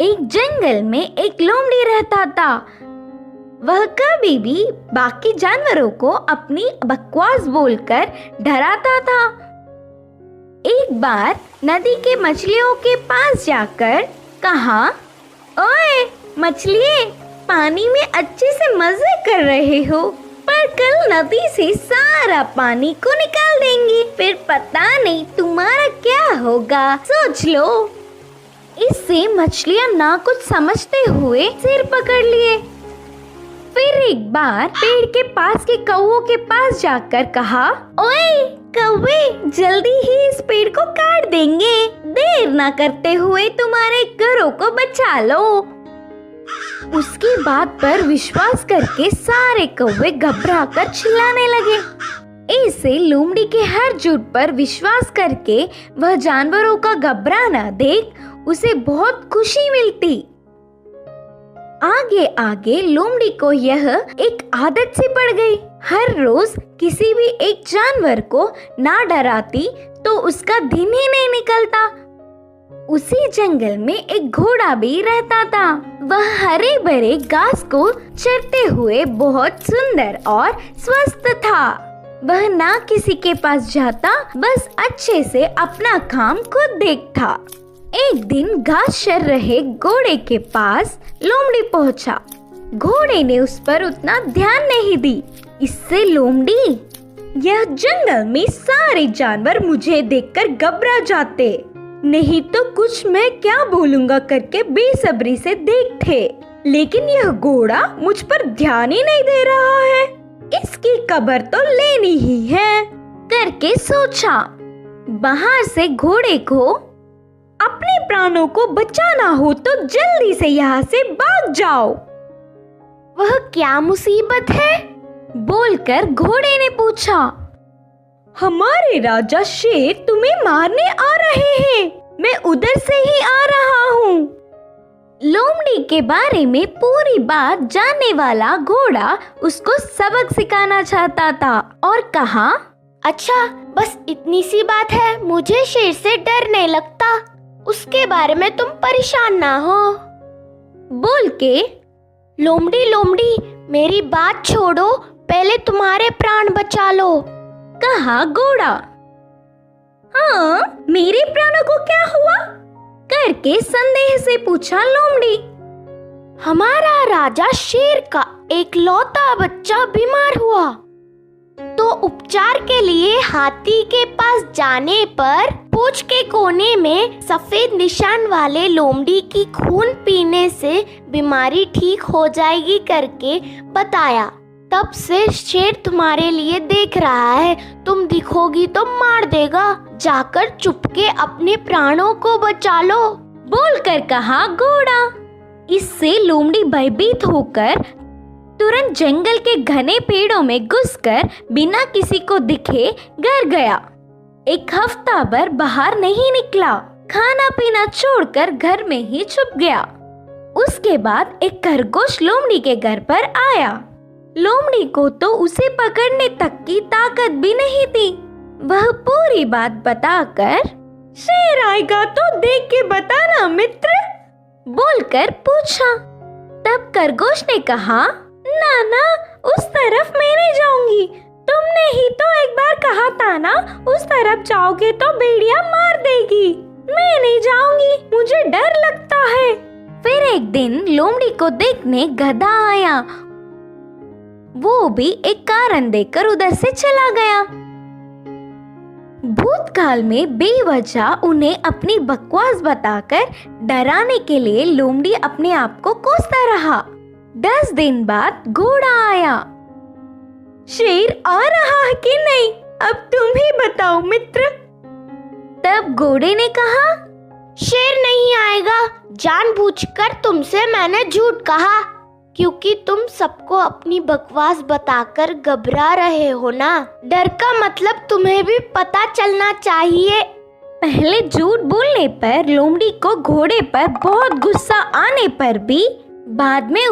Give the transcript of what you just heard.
एक जंगल में एक लोमड़ी रहता था। वह कभी भी बाकी जानवरों को अपनी बकवास बोलकर डराता था। एक बार नदी के मछलियों के पास जाकर कहा, ओए मछलिए, पानी में अच्छे से मजे कर रहे हो, पर कल नदी से सारा पानी को निकाल देंगे, फिर पता नहीं तुम्हारा क्या होगा, सोच लो। इससे मछलियां ना कुछ समझते हुए सिर पकड़ लिए। फिर एक बार पेड़ के पास के कौवों के पास जाकर कहा, ओए कौवे, जल्दी ही इस पेड़ को काट देंगे, देर ना करते हुए तुम्हारे घरों को बचा लो। उसकी बात पर विश्वास करके सारे कौवे घबराकर चिल्लाने लगे। ऐसे लोमड़ी के हर झूठ पर विश्वास करके वह जानवरों का घबराना देख उसे बहुत खुशी मिलती। आगे आगे लोमड़ी को यह एक आदत सी पड़ गई। हर रोज किसी भी एक जानवर को ना डराती तो उसका दिन ही नहीं निकलता। उसी जंगल में एक घोड़ा भी रहता था। वह हरे भरे घास को चरते हुए बहुत सुंदर और स्वस्थ था। वह ना किसी के पास जाता, बस अच्छे से अपना काम खुद देखता। एक दिन घास चर रहे घोड़े के पास लोमड़ी पहुंचा। घोड़े ने उस पर उतना ध्यान नहीं दी। इससे लोमड़ी, यह जंगल में सारे जानवर मुझे देखकर घबरा जाते, नहीं तो कुछ मैं क्या बोलूंगा करके बेसब्री से देखते, लेकिन यह घोड़ा मुझ पर ध्यान ही नहीं दे रहा है, इसकी खबर तो लेनी ही है करके सोचा। बाहर से घोड़े को अपने प्राणों को बचाना हो तो जल्दी से यहाँ से भाग जाओ। वह क्या मुसीबत है? बोलकर घोड़े ने पूछा। हमारे राजा शेर तुम्हें मारने आ रहे हैं, मैं उधर से ही आ रहा हूँ। लोमड़ी के बारे में पूरी बात जानने वाला घोड़ा उसको सबक सिखाना चाहता था और कहा, अच्छा बस इतनी सी बात है, मुझे शेर से डर नहीं लगता, उसके बारे में तुम परेशान ना हो। बोल के, लोमड़ी लोमड़ी मेरी बात छोड़ो, पहले तुम्हारे प्राण बचा लो, कहा घोड़ा। हाँ, मेरे प्राणों को क्या हुआ? करके संदेह से पूछा लोमड़ी। हमारा राजा शेर का एक लौता बच्चा बीमार हुआ, तो उपचार के लिए हाथी के पास जाने पर पूंछ के कोने में सफेद निशान वाले लोमड़ी की खून पीने से बीमारी ठीक हो जाएगी करके बताया। तब से शेर तुम्हारे लिए देख रहा है, तुम दिखोगी तो मार देगा, जाकर चुपके अपने प्राणों को बचा लो, बोलकर कहा घोड़ा। इससे लोमड़ी भयभीत होकर तुरंत जंगल के घने पेड़ों में घुसकर बिना किसी को दिखे घर गया। एक हफ्ता भर बाहर नहीं निकला, खाना पीना छोड़कर घर में ही छुप गया। उसके बाद एक खरगोश लोमड़ी के घर पर आया। लोमड़ी को तो उसे पकड़ने तक की ताकत भी नहीं थी। वह पूरी बात बताकर, शेर आएगा तो देख के बताना मित्र, बोलकर पूछा। तब खरगोश ने कहा, ना ना, उस तरफ मैं नहीं जाऊंगी, तुमने ही तो एक बार कहा था ना, उस तरफ जाओगे तो भेड़िया मार देगी, मैं नहीं जाऊंगी, मुझे डर लगता है। फिर एक दिन लोमड़ी को देखने गधा आया। वो भी एक कारण देकर उधर से चला गया। भूतकाल में बेवजह उन्हें अपनी बकवास बताकर डराने के लिए लोमड़ी अपने आप को कोसता रहा। 10 दिन बाद घोड़ा आया। शेर आ रहा है कि नहीं, अब तुम ही बताओ मित्र। तब घोड़े ने कहा, शेर नहीं आएगा, जानबूझकर तुमसे मैंने झूठ कहा, क्योंकि तुम सबको अपनी बकवास बताकर घबरा रहे हो ना। डर का मतलब तुम्हें भी पता चलना चाहिए। पहले झूठ बोलने पर लोमड़ी को घोड़े पर बहुत गुस्सा आने पर भी बाद में